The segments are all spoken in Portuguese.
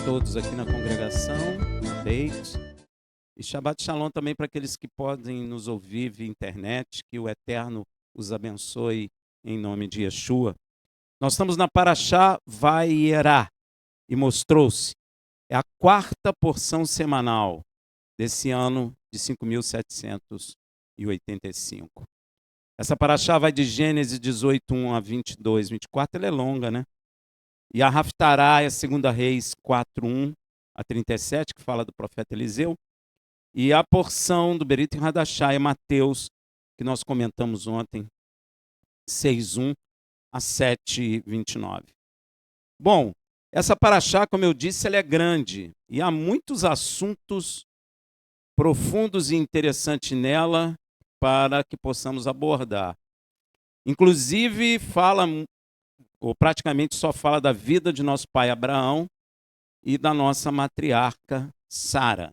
todos aqui na congregação, na Beit. E Shabbat Shalom também para aqueles que podem nos ouvir via internet, que o Eterno os abençoe em nome de Yeshua. Nós estamos na Parashá Vayera e mostrou-se. É a quarta porção semanal desse ano de 5.785. Essa Parashá vai de Gênesis 18, 1 a 22, 24, ela é longa, né? E a Haftará é a 2 Reis 4, 1 a 37, que fala do profeta Eliseu. E a porção do Berit Hadashá é Mateus, que nós comentamos ontem, 6, 1 a 7, 29. Bom, essa Parashá, como eu disse, ela é grande. E há muitos assuntos profundos e interessantes nela para que possamos abordar. Inclusive, fala, ou praticamente só fala da vida de nosso pai Abraão e da nossa matriarca Sara.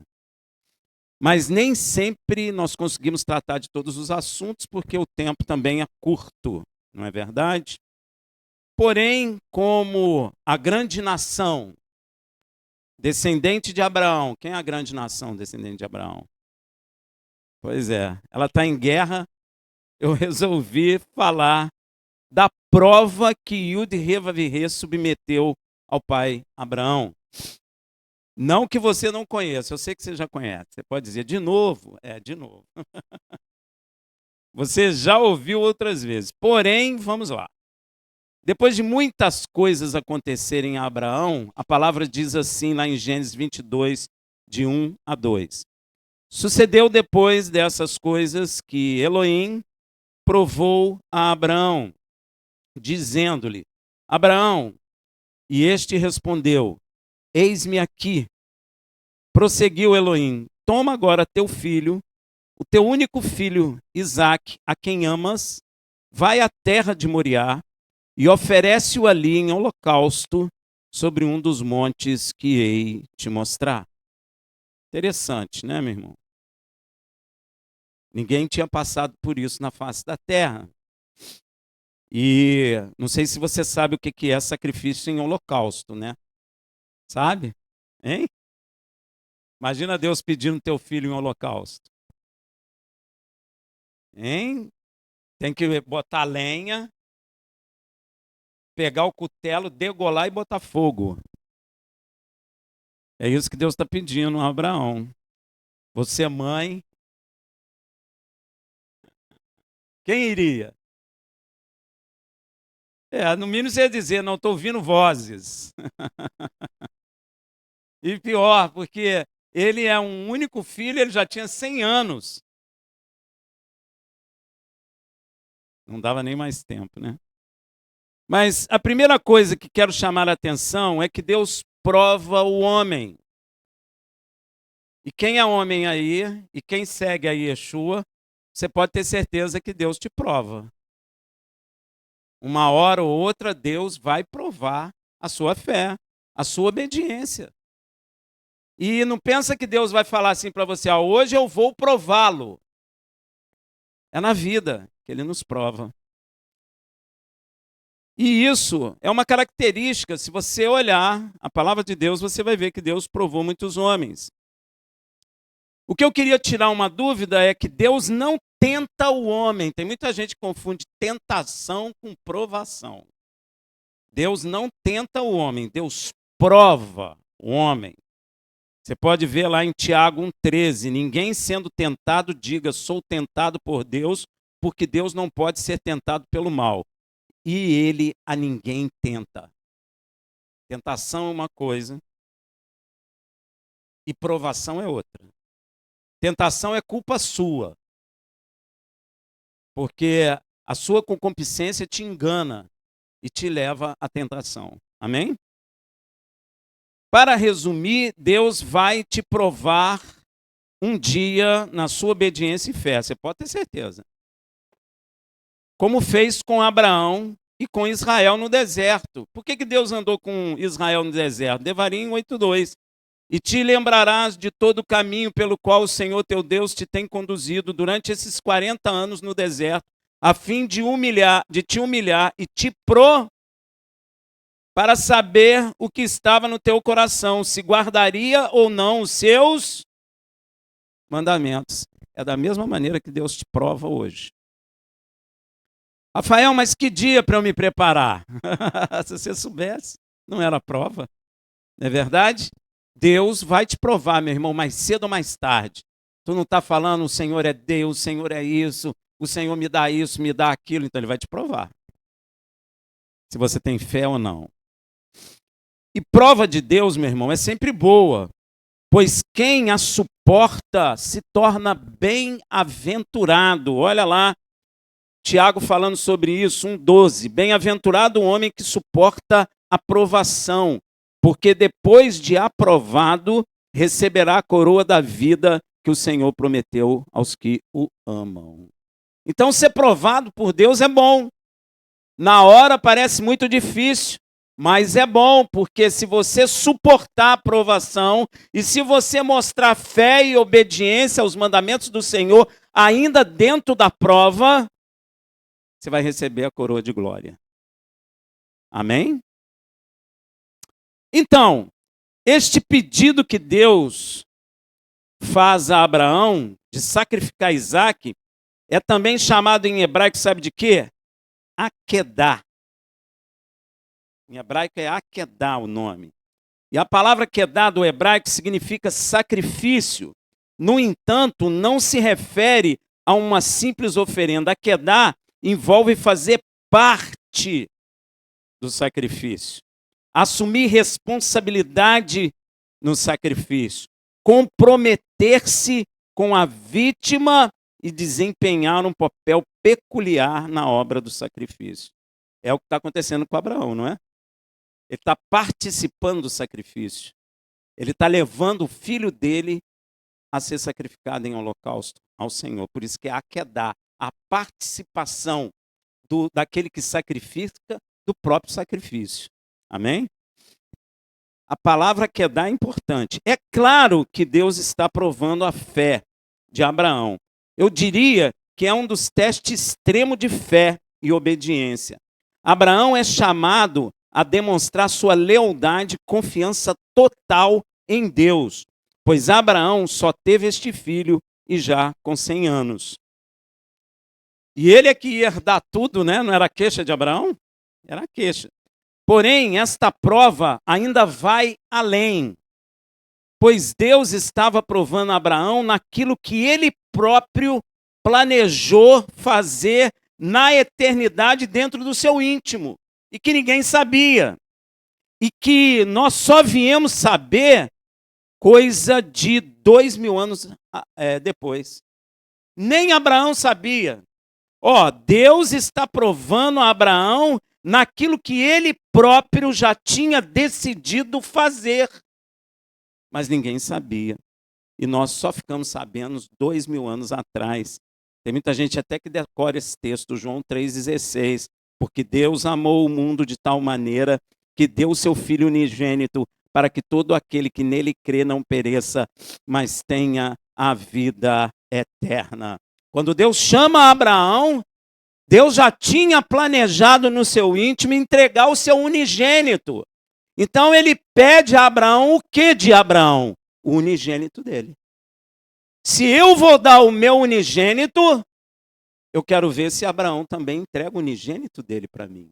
Mas nem sempre nós conseguimos tratar de todos os assuntos, porque o tempo também é curto, não é verdade? Porém, como a grande nação descendente de Abraão, quem é a grande nação descendente de Abraão? Pois é, ela está em guerra, eu resolvi falar da prova que Yud-Heh-Vav-Heh submeteu ao pai Abraão. Não que você não conheça, eu sei que você já conhece. Você pode dizer, de novo? É, de novo. Você já ouviu outras vezes. Porém, vamos lá. Depois de muitas coisas acontecerem a Abraão, a palavra diz assim lá em Gênesis 22, de 1 a 2. Sucedeu depois dessas coisas que Elohim provou a Abraão, dizendo-lhe, Abraão, e este respondeu, eis-me aqui. Prosseguiu Elohim, toma agora teu filho, o teu único filho, Isaque, a quem amas, vai à terra de Moriá e oferece-o ali em holocausto sobre um dos montes que hei te mostrar. Interessante, né, meu irmão? Ninguém tinha passado por isso na face da terra. E não sei se você sabe o que é sacrifício em holocausto, né? Sabe? Hein? Imagina Deus pedindo teu filho em holocausto. Hein? Tem que botar lenha, pegar o cutelo, degolar e botar fogo. É isso que Deus está pedindo a Abraão. Você, mãe, quem iria? No mínimo você ia dizer, não, estou ouvindo vozes. E pior, porque ele é um único filho, ele já tinha 100 anos. Não dava nem mais tempo, né? Mas a primeira coisa que quero chamar a atenção é que Deus prova o homem. E quem é homem aí, e quem segue a Yeshua, você pode ter certeza que Deus te prova. Uma hora ou outra, Deus vai provar a sua fé, a sua obediência. E não pensa que Deus vai falar assim para você, hoje eu vou prová-lo. É na vida que ele nos prova. E isso é uma característica, se você olhar a palavra de Deus, você vai ver que Deus provou muitos homens. O que eu queria tirar uma dúvida é que Deus não tenta o homem. Tem muita gente que confunde tentação com provação. Deus não tenta o homem, Deus prova o homem. Você pode ver lá em Tiago 1,13, ninguém sendo tentado diga, sou tentado por Deus, porque Deus não pode ser tentado pelo mal. E ele a ninguém tenta. Tentação é uma coisa e provação é outra. Tentação é culpa sua, porque a sua concupiscência te engana e te leva à tentação. Amém? Para resumir, Deus vai te provar um dia na sua obediência e fé, você pode ter certeza. Como fez com Abraão e com Israel no deserto. Por que Deus andou com Israel no deserto? Devarim 8:2. E te lembrarás de todo o caminho pelo qual o Senhor teu Deus te tem conduzido durante esses 40 anos no deserto, a fim de te humilhar e te para saber o que estava no teu coração, se guardaria ou não os seus mandamentos. É da mesma maneira que Deus te prova hoje. Rafael, mas que dia para eu me preparar? Se você soubesse, não era prova. Não é verdade? Deus vai te provar, meu irmão, mais cedo ou mais tarde. Tu não está falando, o Senhor é Deus, o Senhor é isso, o Senhor me dá isso, me dá aquilo. Então Ele vai te provar. Se você tem fé ou não. E prova de Deus, meu irmão, é sempre boa. Pois quem a suporta se torna bem-aventurado. Olha lá, Tiago falando sobre isso, 1,12. Bem-aventurado o homem que suporta a provação, porque depois de aprovado, receberá a coroa da vida que o Senhor prometeu aos que o amam. Então, ser provado por Deus é bom. Na hora parece muito difícil, mas é bom, porque se você suportar a provação e se você mostrar fé e obediência aos mandamentos do Senhor, ainda dentro da prova, você vai receber a coroa de glória. Amém? Então, este pedido que Deus faz a Abraão de sacrificar Isaque é também chamado em hebraico, sabe de quê? Akedá. Em hebraico é Akedá o nome. E a palavra Akedá do hebraico significa sacrifício. No entanto, não se refere a uma simples oferenda. Akedá envolve fazer parte do sacrifício. Assumir responsabilidade no sacrifício. Comprometer-se com a vítima e desempenhar um papel peculiar na obra do sacrifício. É o que está acontecendo com Abraão, não é? Ele está participando do sacrifício. Ele está levando o filho dele a ser sacrificado em holocausto ao Senhor. Por isso que é Akedá, a participação daquele que sacrifica do próprio sacrifício. Amém? A palavra Akedá é importante. É claro que Deus está provando a fé de Abraão. Eu diria que é um dos testes extremos de fé e obediência. Abraão é chamado a demonstrar sua lealdade e confiança total em Deus, pois Abraão só teve este filho e já com 100 anos. E ele é que ia herdar tudo, né? Não era a queixa de Abraão? Era a queixa. Porém, esta prova ainda vai além, pois Deus estava provando a Abraão naquilo que ele próprio planejou fazer na eternidade dentro do seu íntimo, e que ninguém sabia, e que nós só viemos saber coisa de 2000 anos depois. Nem Abraão sabia. Deus está provando a Abraão naquilo que ele próprio já tinha decidido fazer. Mas ninguém sabia. E nós só ficamos sabendo 2000 anos atrás. Tem muita gente até que decora esse texto, João 3,16. Porque Deus amou o mundo de tal maneira que deu o seu Filho unigênito para que todo aquele que nele crê não pereça, mas tenha a vida eterna. Quando Deus chama Abraão, Deus já tinha planejado no seu íntimo entregar o seu unigênito. Então ele pede a Abraão o que de Abraão? O unigênito dele. Se eu vou dar o meu unigênito, eu quero ver se Abraão também entrega o unigênito dele para mim.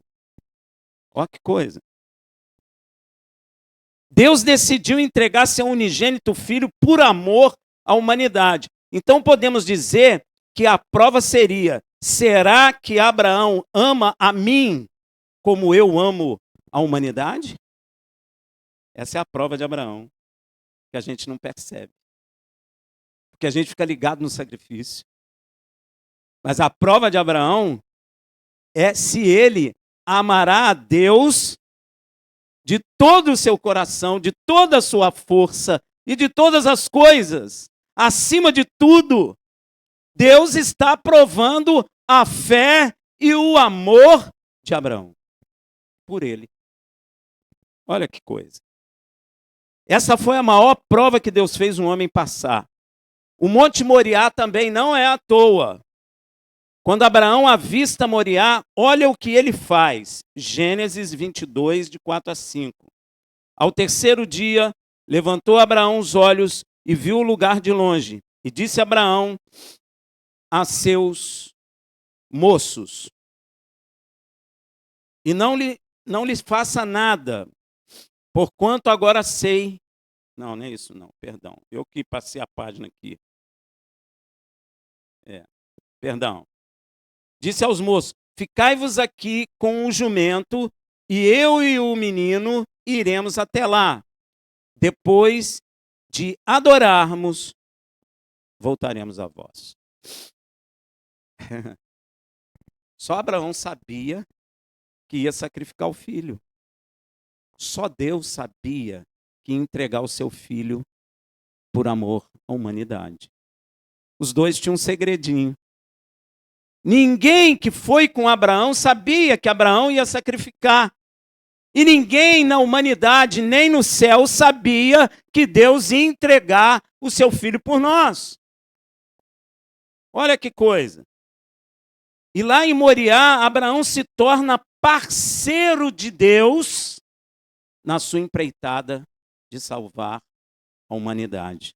Olha que coisa. Deus decidiu entregar seu unigênito filho por amor à humanidade. Então podemos dizer que a prova seria: será que Abraão ama a mim como eu amo a humanidade? Essa é a prova de Abraão, que a gente não percebe. Porque a gente fica ligado no sacrifício. Mas a prova de Abraão é se ele amará a Deus de todo o seu coração, de toda a sua força e de todas as coisas. Acima de tudo, Deus está provando a fé e o amor de Abraão por ele. Olha que coisa. Essa foi a maior prova que Deus fez um homem passar. O Monte Moriá também não é à toa. Quando Abraão avista Moriá, olha o que ele faz. Gênesis 22, de 4 a 5. Ao terceiro dia, levantou Abraão os olhos e viu o lugar de longe. E disse Abraão a seus moços: e não lhes faça nada, porquanto agora sei. Não é isso não, perdão. Eu que passei a página aqui. Perdão. Disse aos moços: ficai-vos aqui com o jumento, e eu e o menino iremos até lá. Depois de adorarmos, voltaremos a vós. Só Abraão sabia que ia sacrificar o filho. Só Deus sabia que ia entregar o seu filho por amor à humanidade. Os dois tinham um segredinho. Ninguém que foi com Abraão sabia que Abraão ia sacrificar. E ninguém na humanidade, nem no céu, sabia que Deus ia entregar o seu filho por nós. Olha que coisa. E lá em Moriá, Abraão se torna parceiro de Deus na sua empreitada de salvar a humanidade.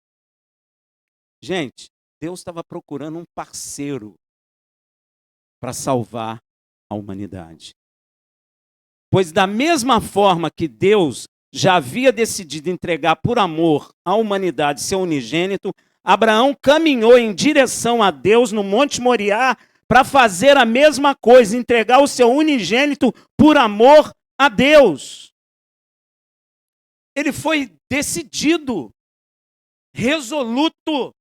Gente, Deus estava procurando um parceiro para salvar a humanidade. Pois da mesma forma que Deus já havia decidido entregar por amor à humanidade seu unigênito, Abraão caminhou em direção a Deus no Monte Moriá para fazer a mesma coisa, entregar o seu unigênito por amor a Deus. Ele foi decidido, resoluto,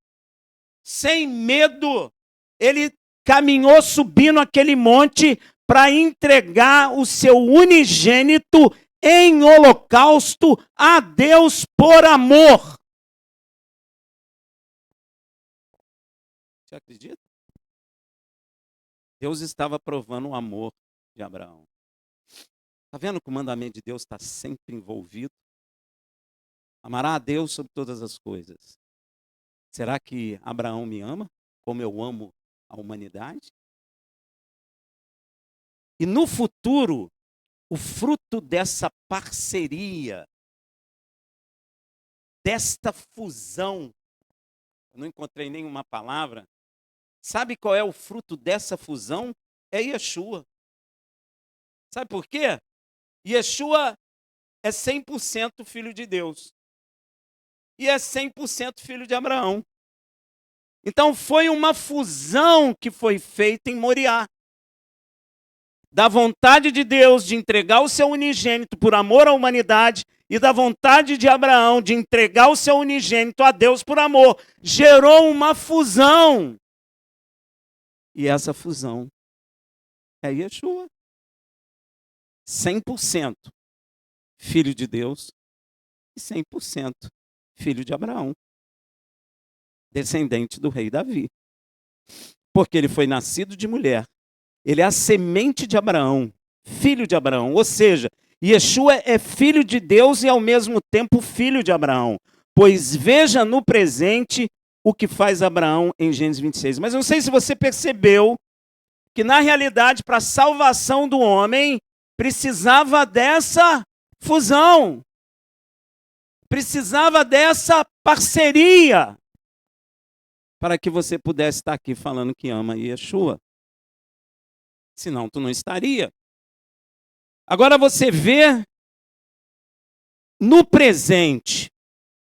sem medo. Ele caminhou subindo aquele monte para entregar o seu unigênito em holocausto a Deus por amor. Você acredita? Deus estava provando o amor de Abraão. Está vendo que o mandamento de Deus está sempre envolvido? Amará a Deus sobre todas as coisas. Será que Abraão me ama como eu amo a humanidade? E no futuro, o fruto dessa parceria, desta fusão, eu não encontrei nenhuma palavra, sabe qual é o fruto dessa fusão? É Yeshua. Sabe por quê? Yeshua é 100% filho de Deus. E é 100% filho de Abraão. Então foi uma fusão que foi feita em Moriá. Da vontade de Deus de entregar o seu unigênito por amor à humanidade e da vontade de Abraão de entregar o seu unigênito a Deus por amor. Gerou uma fusão. E essa fusão é Yeshua. 100% filho de Deus e 100% filho de Abraão. Descendente do rei Davi. Porque ele foi nascido de mulher. Ele é a semente de Abraão, filho de Abraão. Ou seja, Yeshua é filho de Deus e ao mesmo tempo filho de Abraão. Pois veja no presente o que faz Abraão em Gênesis 26. Mas eu não sei se você percebeu que na realidade para a salvação do homem precisava dessa fusão. Precisava dessa parceria para que você pudesse estar aqui falando que ama Yeshua. Senão tu não estaria. Agora você vê no presente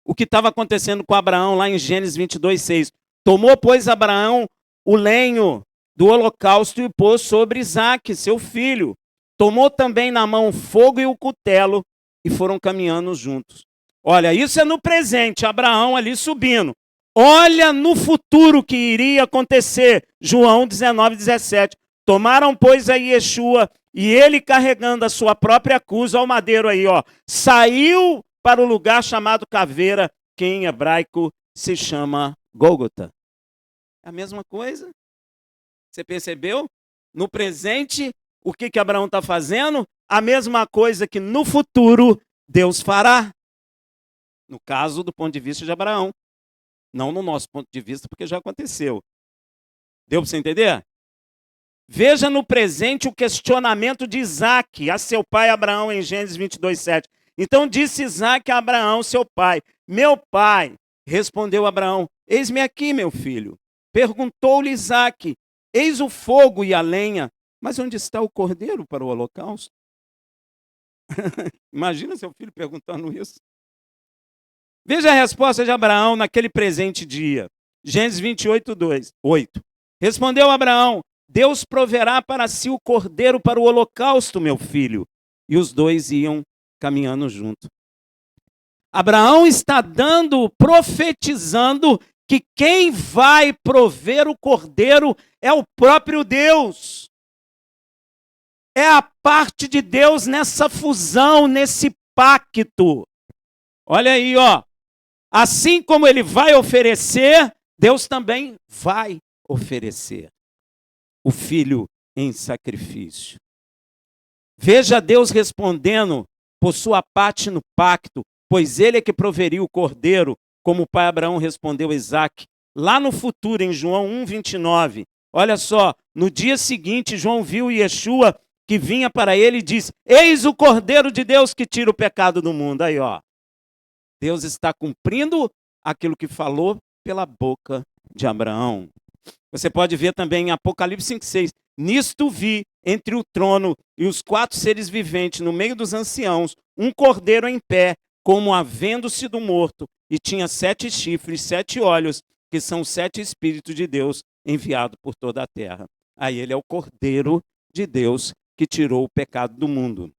o que estava acontecendo com Abraão lá em Gênesis 22, 6. Tomou, pois, Abraão o lenho do holocausto e o pôs sobre Isaque, seu filho. Tomou também na mão o fogo e o cutelo e foram caminhando juntos. Olha, isso é no presente, Abraão ali subindo. Olha no futuro que iria acontecer, João 19, 17. Tomaram, pois, a Yeshua, e ele carregando a sua própria cruz, ao madeiro aí, ó, saiu para o lugar chamado Caveira, que em hebraico se chama Gólgota. É a mesma coisa. Você percebeu? No presente, o que Abraão está fazendo? A mesma coisa que no futuro Deus fará. No caso, do ponto de vista de Abraão. Não no nosso ponto de vista, porque já aconteceu. Deu para você entender? Veja no presente o questionamento de Isaque a seu pai Abraão em Gênesis 22:7. Então disse Isaque a Abraão, seu pai: meu pai. Respondeu Abraão: eis-me aqui, meu filho. Perguntou-lhe Isaque: eis o fogo e a lenha, mas onde está o cordeiro para o holocausto? Imagina seu filho perguntando isso. Veja a resposta de Abraão naquele presente dia. Gênesis 28:8. Respondeu Abraão: Deus proverá para si o cordeiro para o holocausto, meu filho. E os dois iam caminhando junto. Abraão está profetizando que quem vai prover o cordeiro é o próprio Deus. É a parte de Deus nessa fusão, nesse pacto. Olha aí, ó. Assim como ele vai oferecer, Deus também vai oferecer o filho em sacrifício. Veja Deus respondendo por sua parte no pacto, pois ele é que proveria o cordeiro, como o pai Abraão respondeu a Isaque. Lá no futuro, em João 1:29, olha só, no dia seguinte, João viu Yeshua que vinha para ele e disse: eis o cordeiro de Deus que tira o pecado do mundo. Aí, ó. Deus está cumprindo aquilo que falou pela boca de Abraão. Você pode ver também em Apocalipse 5:6. Nisto vi, entre o trono e os 4 seres viventes, no meio dos anciãos, um cordeiro em pé, como havendo sido morto, e tinha 7 chifres, 7 olhos, que são 7 Espíritos de Deus enviados por toda a terra. Aí ele é o cordeiro de Deus que tirou o pecado do mundo.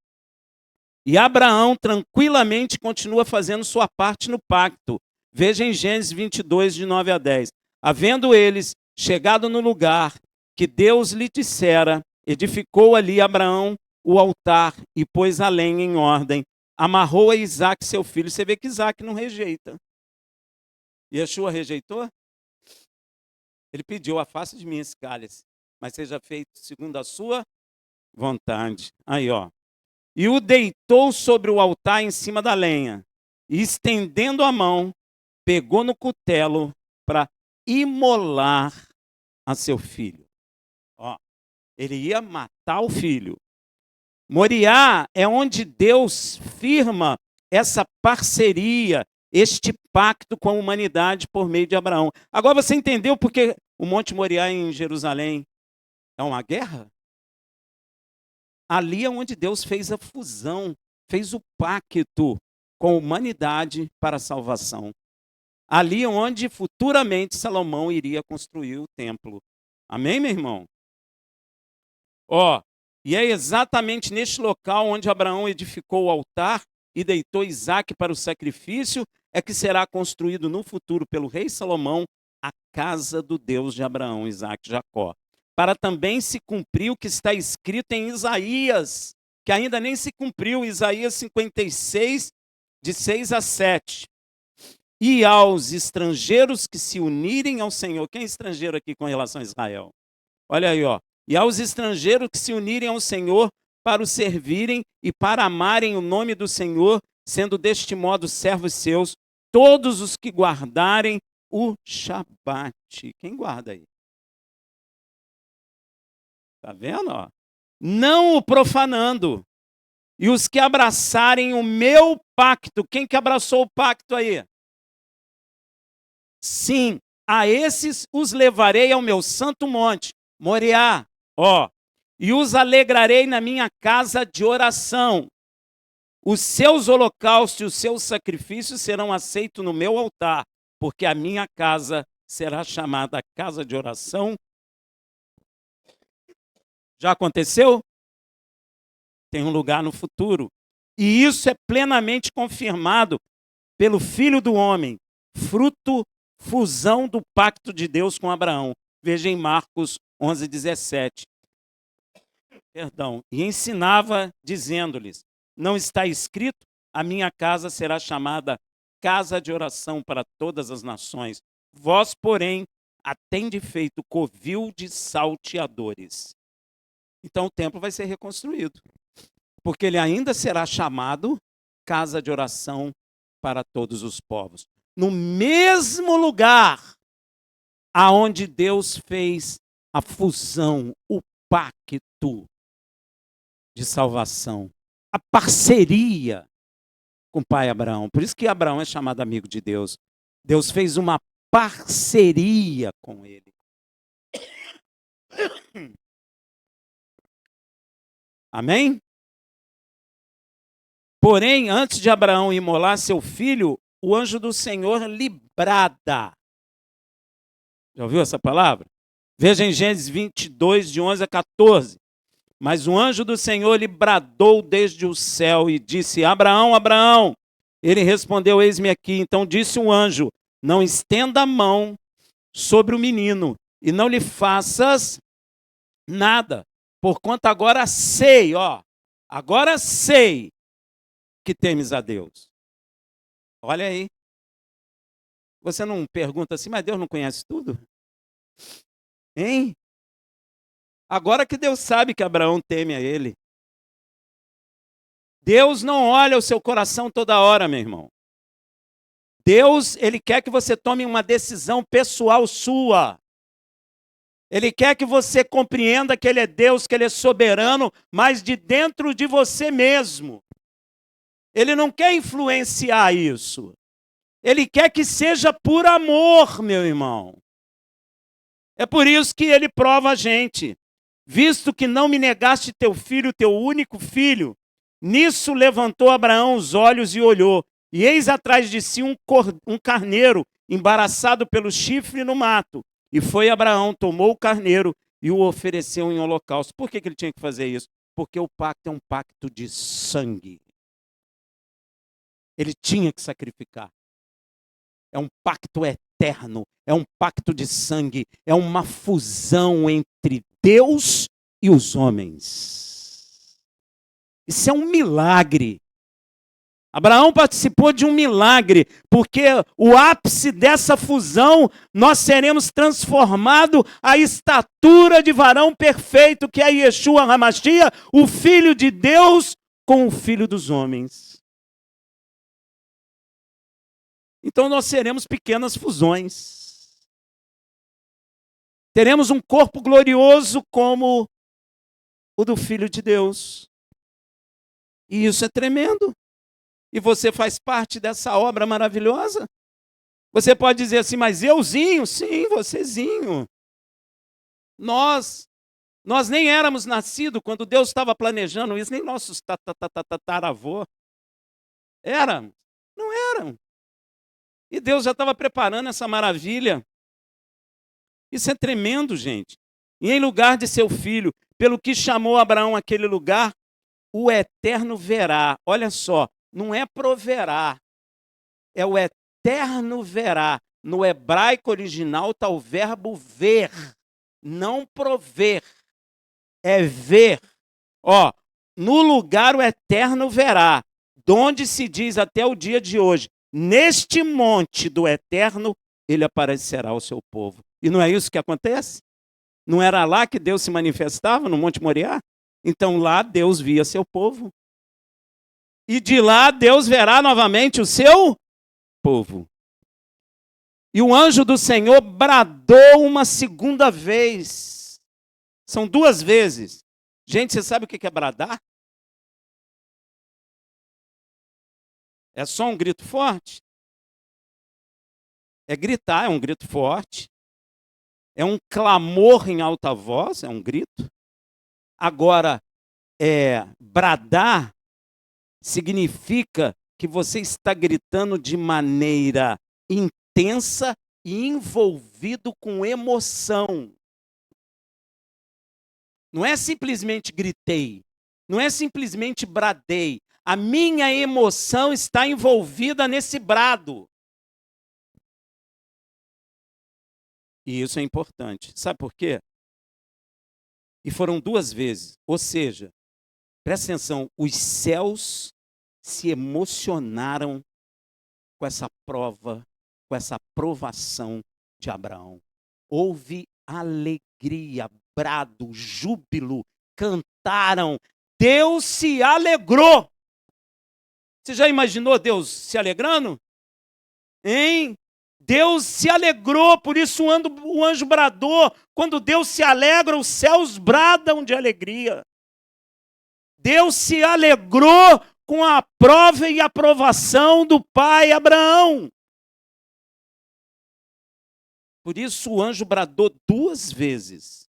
E Abraão tranquilamente continua fazendo sua parte no pacto. Veja em Gênesis 22, de 9 a 10. Havendo eles chegado no lugar que Deus lhe dissera, edificou ali Abraão o altar e pôs a lenha em ordem. Amarrou a Isaque, seu filho. Você vê que Isaque não rejeita. Yeshua rejeitou? Ele pediu: afasta de mim esse cálice, mas seja feito segundo a sua vontade. Aí, ó. E o deitou sobre o altar em cima da lenha, e estendendo a mão, pegou no cutelo para imolar a seu filho. Ó, ele ia matar o filho. Moriá é onde Deus firma essa parceria, este pacto com a humanidade por meio de Abraão. Agora você entendeu porque o Monte Moriá em Jerusalém é uma guerra? Ali é onde Deus fez a fusão, fez o pacto com a humanidade para a salvação. Ali é onde futuramente Salomão iria construir o templo. Amém, meu irmão? Ó, e é exatamente neste local onde Abraão edificou o altar e deitou Isaque para o sacrifício, é que será construído no futuro pelo rei Salomão a casa do Deus de Abraão, Isaque e Jacó. Para também se cumprir o que está escrito em Isaías, que ainda nem se cumpriu, Isaías 56, de 6 a 7. E aos estrangeiros que se unirem ao Senhor. Quem é estrangeiro aqui com relação a Israel? Olha aí, ó. E aos estrangeiros que se unirem ao Senhor para o servirem e para amarem o nome do Senhor, sendo deste modo servos seus, todos os que guardarem o Shabat. Quem guarda aí? Tá vendo? Ó? Não o profanando. E os que abraçarem o meu pacto. Quem que abraçou o pacto aí? Sim, a esses os levarei ao meu santo monte, Moriá, ó, e os alegrarei na minha casa de oração. Os seus holocaustos e os seus sacrifícios serão aceitos no meu altar, porque a minha casa será chamada casa de oração. Já aconteceu? Tem um lugar no futuro. E isso é plenamente confirmado pelo Filho do Homem, fusão do pacto de Deus com Abraão. Veja em Marcos 11:17. Perdão. E ensinava, dizendo-lhes: não está escrito, a minha casa será chamada casa de oração para todas as nações. Vós, porém, a tende feito covil de salteadores. Então o templo vai ser reconstruído, porque ele ainda será chamado casa de oração para todos os povos. No mesmo lugar aonde Deus fez a fusão, o pacto de salvação, a parceria com o pai Abraão. Por isso que Abraão é chamado amigo de Deus. Deus fez uma parceria com ele. Amém? Porém, antes de Abraão imolar seu filho, o anjo do Senhor lhe brada. Já ouviu essa palavra? Veja em Gênesis 22, de 11 a 14. Mas o anjo do Senhor lhe bradou desde o céu e disse: Abraão, Abraão. Ele respondeu: eis-me aqui. Então disse o anjo: não estenda a mão sobre o menino e não lhe faças nada, porquanto agora sei, agora sei que temes a Deus. Olha aí. Você não pergunta assim, mas Deus não conhece tudo? Hein? Agora que Deus sabe que Abraão teme a ele. Deus não olha o seu coração toda hora, meu irmão. Deus, ele quer que você tome uma decisão pessoal sua. Ele quer que você compreenda que ele é Deus, que ele é soberano, mas de dentro de você mesmo. Ele não quer influenciar isso. Ele quer que seja por amor, meu irmão. É por isso que ele prova a gente. Visto que não me negaste teu filho, teu único filho, nisso levantou Abraão os olhos e olhou. E eis atrás de si um carneiro, embaraçado pelo chifre no mato. E foi Abraão, tomou o carneiro e o ofereceu em holocausto. Por que ele tinha que fazer isso? Porque o pacto é um pacto de sangue. Ele tinha que sacrificar. É um pacto eterno, é um pacto de sangue, é uma fusão entre Deus e os homens. Isso é um milagre. Abraão participou de um milagre, porque o ápice dessa fusão, nós seremos transformados à estatura de varão perfeito, que é Yeshua HaMashiach, o Filho de Deus com o Filho dos homens. Então nós seremos pequenas fusões. Teremos um corpo glorioso como o do Filho de Deus. E isso é tremendo. E você faz parte dessa obra maravilhosa? Você pode dizer assim, mas euzinho? Sim, vocêzinho. Nós nem éramos nascidos quando Deus estava planejando isso, nem nossos tataravô. Éramos? Não eram. E Deus já estava preparando essa maravilha. Isso é tremendo, gente. E em lugar de seu filho, pelo que chamou Abraão aquele lugar, o Eterno verá. Olha só. Não é proverá, é o eterno verá. No hebraico original está o verbo ver, não prover, é ver. No lugar o eterno verá, donde se diz até o dia de hoje, neste monte do eterno, ele aparecerá ao seu povo. E não é isso que acontece? Não era lá que Deus se manifestava, no Monte Moriá? Então lá Deus via seu povo. E de lá Deus verá novamente o seu povo. E o anjo do Senhor bradou uma segunda vez. São duas vezes. Gente, você sabe o que é bradar? É só um grito forte? É gritar, é um grito forte. É um clamor em alta voz, é um grito. Agora, bradar significa que você está gritando de maneira intensa e envolvido com emoção. Não é simplesmente gritei, não é simplesmente bradei. A minha emoção está envolvida nesse brado. E isso é importante. Sabe por quê? E foram duas vezes. Ou seja, presta atenção, os céus se emocionaram com essa prova, com essa provação de Abraão. Houve alegria, brado, júbilo, cantaram. Deus se alegrou. Você já imaginou Deus se alegrando? Hein? Deus se alegrou, por isso o anjo bradou. Quando Deus se alegra, os céus bradam de alegria. Deus se alegrou com a prova e aprovação do pai Abraão. Por isso o anjo bradou 2 vezes.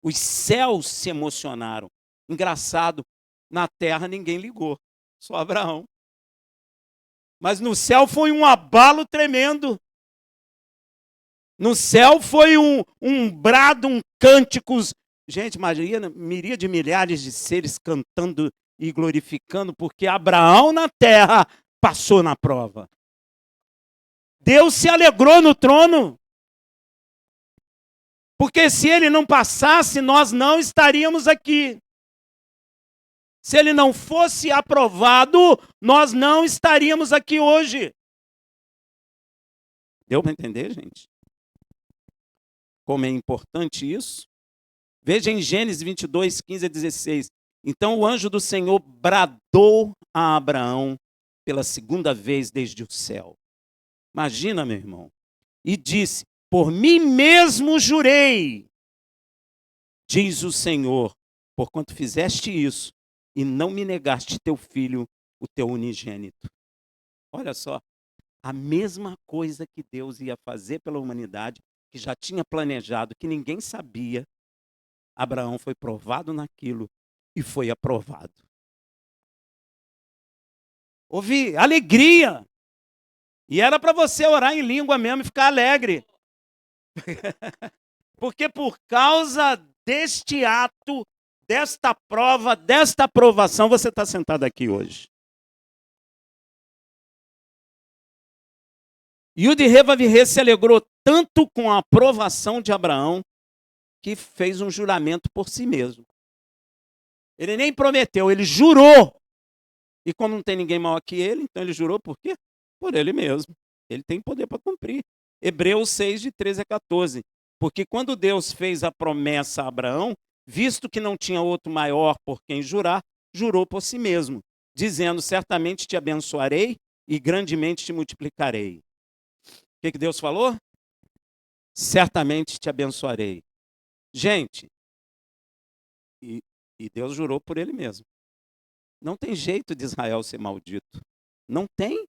Os céus se emocionaram. Engraçado, na terra ninguém ligou, só Abraão. Mas no céu foi um abalo tremendo. No céu foi um brado, um cânticos. Gente, imagina, miríade de milhares de seres cantando e glorificando, porque Abraão na terra passou na prova. Deus se alegrou no trono. Porque se ele não passasse, nós não estaríamos aqui. Se ele não fosse aprovado, nós não estaríamos aqui hoje. Deu para entender, gente? Como é importante isso? Veja em Gênesis 22, 15 a 16. Então o anjo do Senhor bradou a Abraão pela 2ª vez desde o céu. Imagina, meu irmão. E disse: por mim mesmo jurei, diz o Senhor, porquanto fizeste isso e não me negaste teu filho, o teu unigênito. Olha só, a mesma coisa que Deus ia fazer pela humanidade, que já tinha planejado, que ninguém sabia, Abraão foi provado naquilo e foi aprovado. Ouvi alegria. E era para você orar em língua mesmo e ficar alegre. Porque por causa deste ato, desta prova, desta aprovação, você está sentado aqui hoje. Yud-Heh-Vav-Heh se alegrou tanto com a aprovação de Abraão, que fez um juramento por si mesmo. Ele nem prometeu, ele jurou. E como não tem ninguém maior que ele, então ele jurou por quê? Por ele mesmo. Ele tem poder para cumprir. Hebreus 6, de 13 a 14. Porque quando Deus fez a promessa a Abraão, visto que não tinha outro maior por quem jurar, jurou por si mesmo, dizendo: certamente te abençoarei e grandemente te multiplicarei. O que Deus falou? Certamente te abençoarei. Gente, e Deus jurou por ele mesmo. Não tem jeito de Israel ser maldito. Não tem.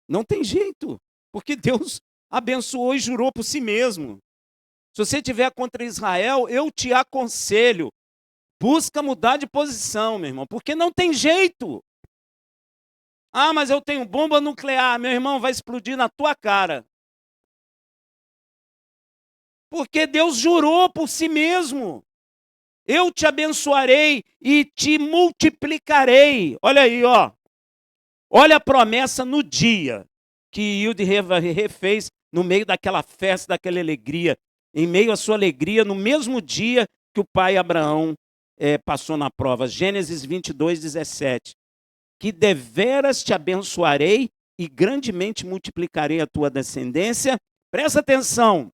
Não tem jeito. Porque Deus abençoou e jurou por si mesmo. Se você tiver contra Israel, eu te aconselho, busca mudar de posição, meu irmão, porque não tem jeito. Ah, mas eu tenho bomba nuclear, meu irmão, vai explodir na tua cara. Porque Deus jurou por si mesmo. Eu te abençoarei e te multiplicarei. Olha aí, ó. Olha a promessa no dia que Yud-Heh-Vav-Heh fez no meio daquela festa, daquela alegria. Em meio à sua alegria, no mesmo dia que o pai Abraão passou na prova. Gênesis 22, 17. Que deveras te abençoarei e grandemente multiplicarei a tua descendência. Presta atenção.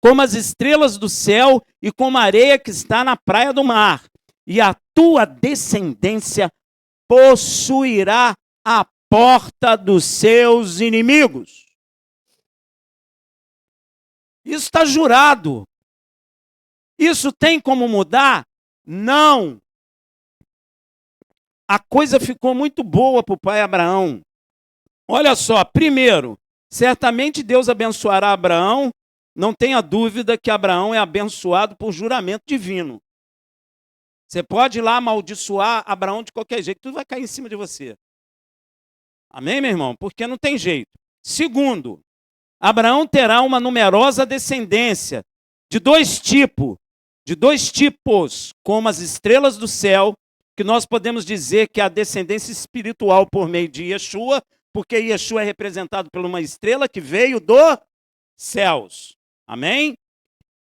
Como as estrelas do céu e como a areia que está na praia do mar. E a tua descendência possuirá a porta dos seus inimigos. Isso está jurado. Isso tem como mudar? Não. A coisa ficou muito boa para o pai Abraão. Olha só, primeiro, certamente Deus abençoará Abraão. Não tenha dúvida que Abraão é abençoado por juramento divino. Você pode ir lá amaldiçoar Abraão de qualquer jeito, tudo vai cair em cima de você. Amém, meu irmão? Porque não tem jeito. Segundo, Abraão terá uma numerosa descendência de dois tipos, como as estrelas do céu, que nós podemos dizer que é a descendência espiritual por meio de Yeshua, porque Yeshua é representado por uma estrela que veio dos céus. Amém?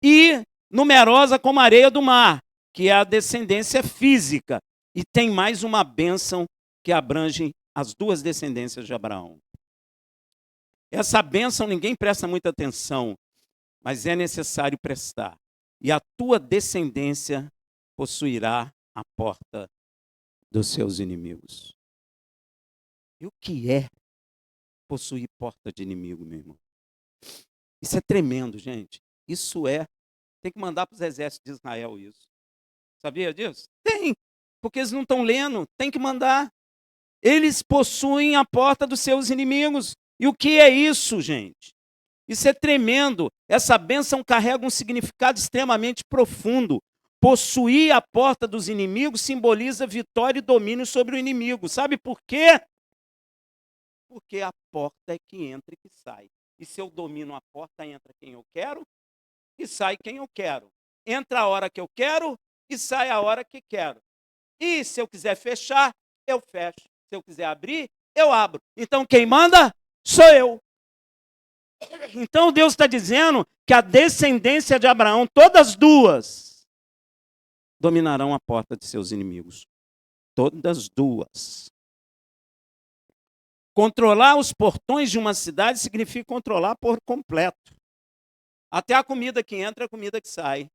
E numerosa como a areia do mar, que é a descendência física. E tem mais uma bênção que abrange as duas descendências de Abraão. Essa bênção ninguém presta muita atenção, mas é necessário prestar. E a tua descendência possuirá a porta dos seus inimigos. E o que é possuir porta de inimigo, meu irmão. Isso é tremendo, gente. Tem que mandar para os exércitos de Israel isso. Sabia disso? Tem, porque eles não estão lendo, tem que mandar. Eles possuem a porta dos seus inimigos. E o que é isso, gente? Isso é tremendo. Essa bênção carrega um significado extremamente profundo. Possuir a porta dos inimigos simboliza vitória e domínio sobre o inimigo. Sabe por quê? Porque a porta é que entra e que sai. E se eu domino a porta, entra quem eu quero e sai quem eu quero. Entra a hora que eu quero e sai a hora que quero. E se eu quiser fechar, eu fecho. Se eu quiser abrir, eu abro. Então quem manda sou eu. Então Deus está dizendo que a descendência de Abraão, todas duas, dominarão a porta de seus inimigos. Todas duas. Controlar os portões de uma cidade significa controlar por completo. Até a comida que entra, a comida que sai.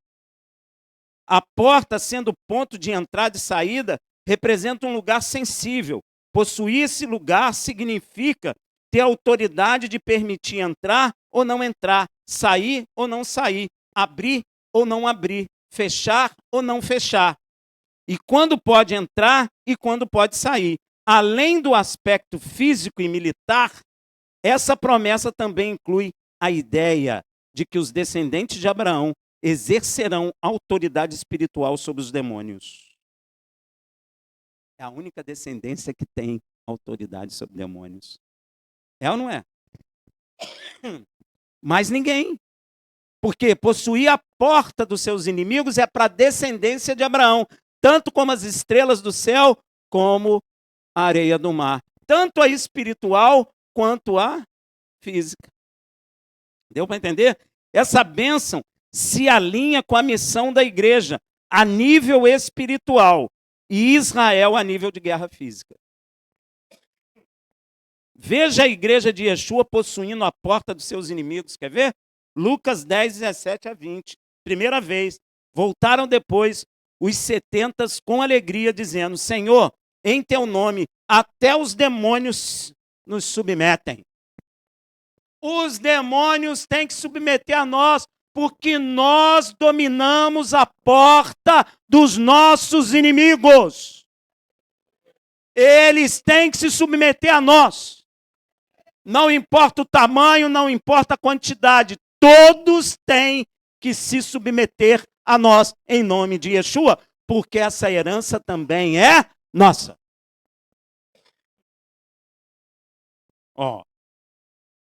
A porta, sendo ponto de entrada e saída, representa um lugar sensível. Possuir esse lugar significa ter autoridade de permitir entrar ou não entrar, sair ou não sair, abrir ou não abrir, fechar ou não fechar. E quando pode entrar e quando pode sair. Além do aspecto físico e militar, essa promessa também inclui a ideia de que os descendentes de Abraão exercerão autoridade espiritual sobre os demônios. É a única descendência que tem autoridade sobre demônios. É ou não é? Mais ninguém. Porque possuir a porta dos seus inimigos é para a descendência de Abraão, tanto como as estrelas do céu, como a areia do mar. Tanto a espiritual quanto a física. Deu para entender? Essa bênção se alinha com a missão da igreja a nível espiritual e Israel a nível de guerra física. Veja a igreja de Yeshua possuindo a porta dos seus inimigos. Quer ver? Lucas 10, 17 a 20. Primeira vez. Voltaram depois os 70 com alegria, dizendo: Senhor, em teu nome, até os demônios nos submetem. Os demônios têm que submeter a nós, porque nós dominamos a porta dos nossos inimigos. Eles têm que se submeter a nós. Não importa o tamanho, não importa a quantidade, todos têm que se submeter a nós em nome de Yeshua, porque essa herança também é nossa. Ó,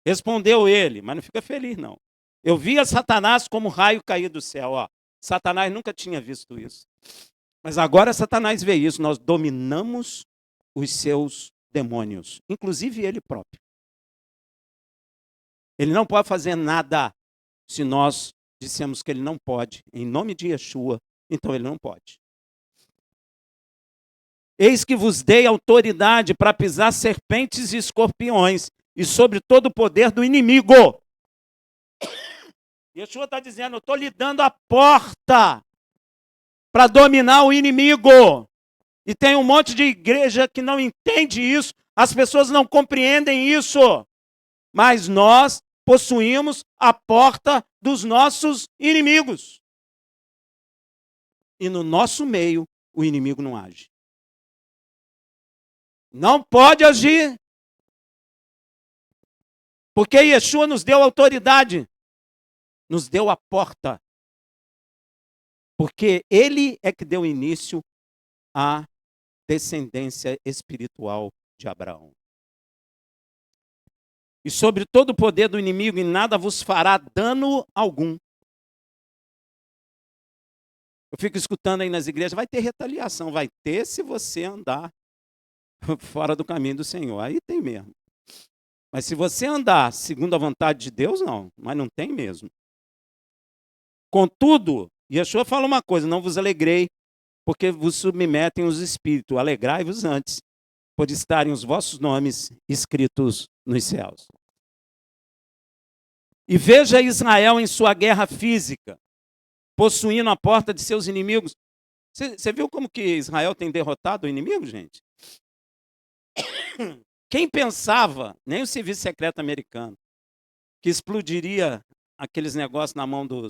respondeu ele, mas não fica feliz não. Eu via Satanás como raio cair do céu. Ó. Satanás nunca tinha visto isso. Mas agora Satanás vê isso. Nós dominamos os seus demônios, inclusive ele próprio. Ele não pode fazer nada se nós dissemos que ele não pode. Em nome de Yeshua, então ele não pode. Eis que vos dei autoridade para pisar serpentes e escorpiões e sobre todo o poder do inimigo. Yeshua está dizendo, eu estou lhe dando a porta para dominar o inimigo. E tem um monte de igreja que não entende isso, as pessoas não compreendem isso. Mas nós possuímos a porta dos nossos inimigos. E no nosso meio, o inimigo não age. Não pode agir. Porque Yeshua nos deu autoridade. Nos deu a porta. Porque ele é que deu início à descendência espiritual de Abraão. E sobre todo o poder do inimigo, em nada vos fará dano algum. Eu fico escutando aí nas igrejas, vai ter retaliação. Vai ter se você andar fora do caminho do Senhor. Aí tem mesmo. Mas se você andar segundo a vontade de Deus, não. Mas não tem mesmo. Contudo, Yeshua fala uma coisa, não vos alegrei, porque vos submetem os espíritos. Alegrai-vos antes, por estarem os vossos nomes escritos nos céus. E veja Israel em sua guerra física, possuindo a porta de seus inimigos. Você viu como que Israel tem derrotado o inimigo, gente? Quem pensava, nem o serviço secreto americano, que explodiria aqueles negócios na mão do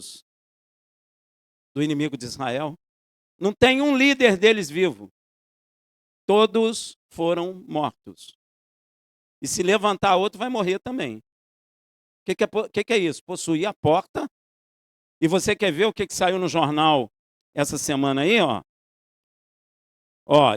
inimigo de Israel? Não tem um líder deles vivo. Todos foram mortos. E se levantar outro, vai morrer também. O que é isso? Possuir a porta. E você quer ver o que saiu no jornal essa semana aí, ó?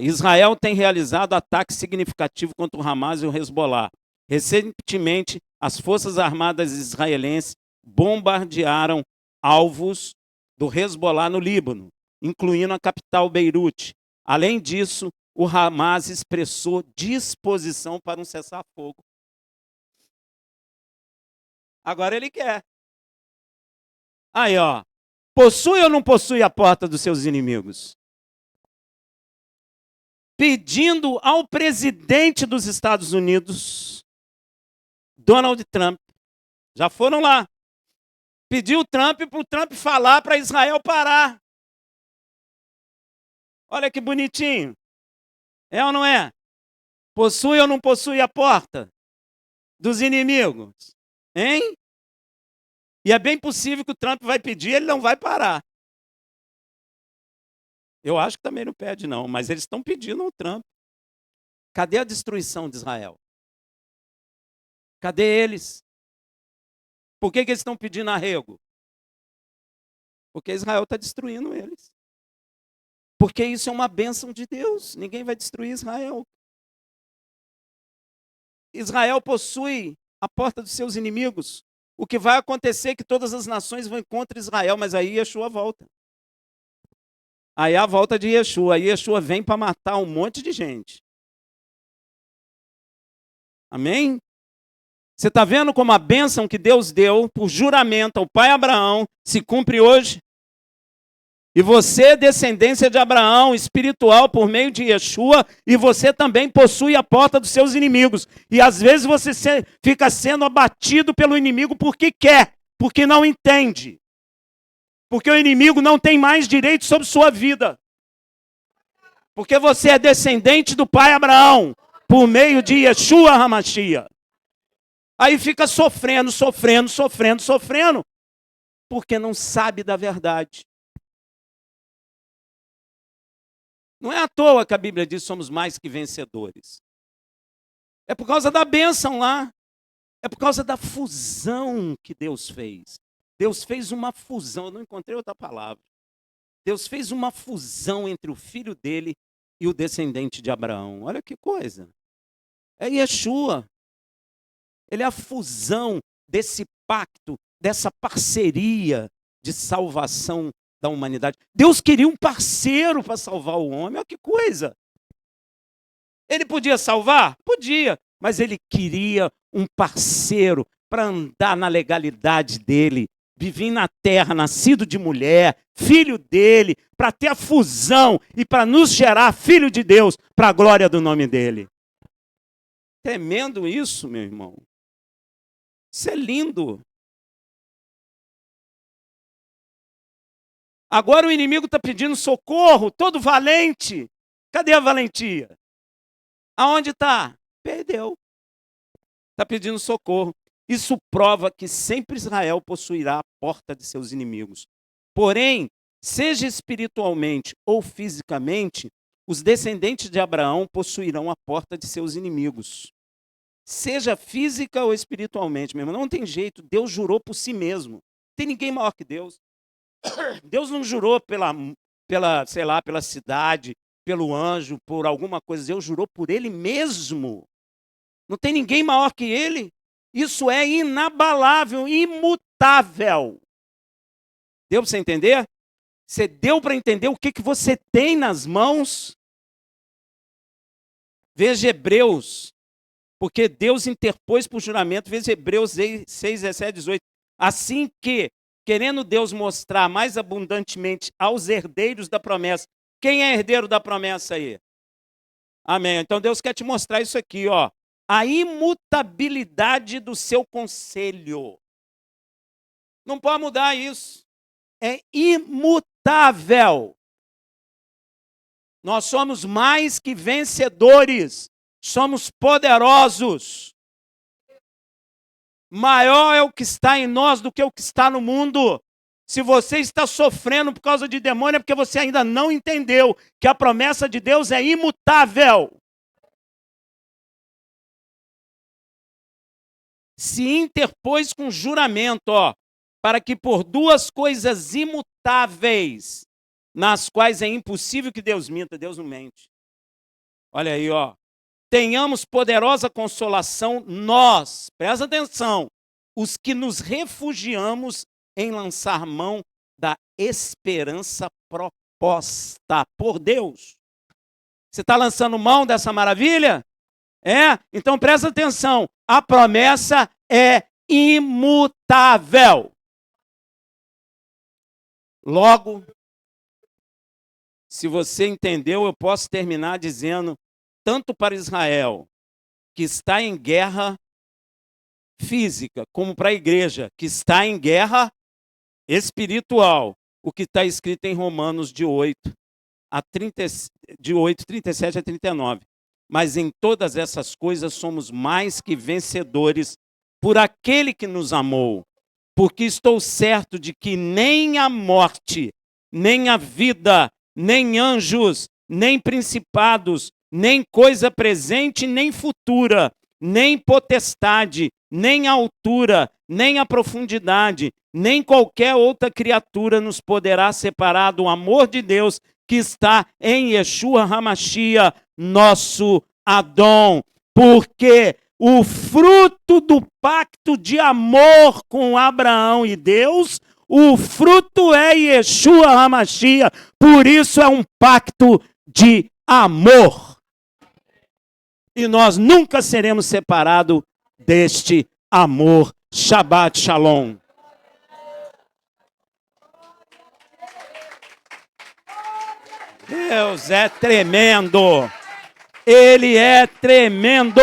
Israel tem realizado ataque significativo contra o Hamas e o Hezbollah. Recentemente, as Forças Armadas israelenses bombardearam alvos do Hezbollah no Líbano, incluindo a capital Beirute. Além disso, o Hamas expressou disposição para um cessar-fogo. Agora ele quer. Aí, ó. Possui ou não possui a porta dos seus inimigos? Pedindo ao presidente dos Estados Unidos, Donald Trump, já foram lá, pediu Trump para o Trump falar para Israel parar. Olha que bonitinho. É ou não é? Possui ou não possui a porta dos inimigos? Hein? E é bem possível que o Trump vai pedir, ele não vai parar. Eu acho que também não pede não, mas eles estão pedindo ao Trump. Cadê a destruição de Israel? Cadê eles? Por que eles estão pedindo arrego? Porque Israel está destruindo eles. Porque isso é uma bênção de Deus. Ninguém vai destruir Israel. Israel possui a porta dos seus inimigos. O que vai acontecer é que todas as nações vão contra Israel, mas aí Yeshua volta. Aí é a volta de Yeshua. Aí Yeshua vem para matar um monte de gente. Amém? Você está vendo como a bênção que Deus deu por juramento ao pai Abraão se cumpre hoje? E você é descendência de Abraão, espiritual, por meio de Yeshua, e você também possui a porta dos seus inimigos. E às vezes você fica sendo abatido pelo inimigo porque quer, porque não entende. Porque o inimigo não tem mais direito sobre sua vida. Porque você é descendente do pai Abraão, por meio de Yeshua HaMashiach. Aí fica sofrendo, porque não sabe da verdade. Não é à toa que a Bíblia diz que somos mais que vencedores. É por causa da bênção lá. É por causa da fusão que Deus fez. Deus fez uma fusão, eu não encontrei outra palavra. Deus fez uma fusão entre o filho dele e o descendente de Abraão. Olha que coisa. É Yeshua. Ele é a fusão desse pacto, dessa parceria de salvação da humanidade. Deus queria um parceiro para salvar o homem. Olha que coisa. Ele podia salvar? Podia. Mas ele queria um parceiro para andar na legalidade dele, viver na terra, nascido de mulher, filho dele, para ter a fusão e para nos gerar filho de Deus, para a glória do nome dele. Tremendo isso, meu irmão. Isso é lindo. Agora o inimigo está pedindo socorro, todo valente. Cadê a valentia? Aonde está? Perdeu. Está pedindo socorro. Isso prova que sempre Israel possuirá a porta de seus inimigos. Porém, seja espiritualmente ou fisicamente, os descendentes de Abraão possuirão a porta de seus inimigos. Seja física ou espiritualmente, meu irmão, não tem jeito. Deus jurou por si mesmo. Não tem ninguém maior que Deus. Deus não jurou pela cidade, pelo anjo, por alguma coisa. Deus jurou por ele mesmo. Não tem ninguém maior que ele. Isso é inabalável, imutável. Deu para você entender? Você deu para entender o que você tem nas mãos? Veja Hebreus. Porque Deus interpôs por juramento, veja Hebreus 6, 17, 18. Assim que, querendo Deus mostrar mais abundantemente aos herdeiros da promessa. Quem é herdeiro da promessa aí? Amém. Então Deus quer te mostrar isso aqui, ó. A imutabilidade do seu conselho. Não pode mudar isso. É imutável. Nós somos mais que vencedores. somos poderosos. Maior é o que está em nós do que o que está no mundo. Se você está sofrendo por causa de demônio, é porque você ainda não entendeu que a promessa de Deus é imutável. Se interpôs com juramento, para que por duas coisas imutáveis, nas quais é impossível que Deus minta, Deus não mente. Olha aí, tenhamos poderosa consolação nós, presta atenção, os que nos refugiamos em lançar mão da esperança proposta por Deus. Você está lançando mão dessa maravilha? Então presta atenção, a promessa é imutável. Logo, se você entendeu, eu posso terminar dizendo, tanto para Israel, que está em guerra física, como para a igreja, que está em guerra espiritual, o que está escrito em Romanos de 37 a 39. Mas em todas essas coisas somos mais que vencedores por aquele que nos amou. Porque estou certo de que nem a morte, nem a vida, nem anjos, nem principados, nem coisa presente, nem futura, nem potestade, nem altura, nem a profundidade, nem qualquer outra criatura nos poderá separar do amor de Deus que está em Yeshua HaMashiach, nosso Adon. Porque o fruto do pacto de amor com Abraão e Deus, o fruto é Yeshua HaMashiach. Por isso é um pacto de amor. E nós nunca seremos separados deste amor. Shabbat Shalom. Deus é tremendo. Ele é tremendo.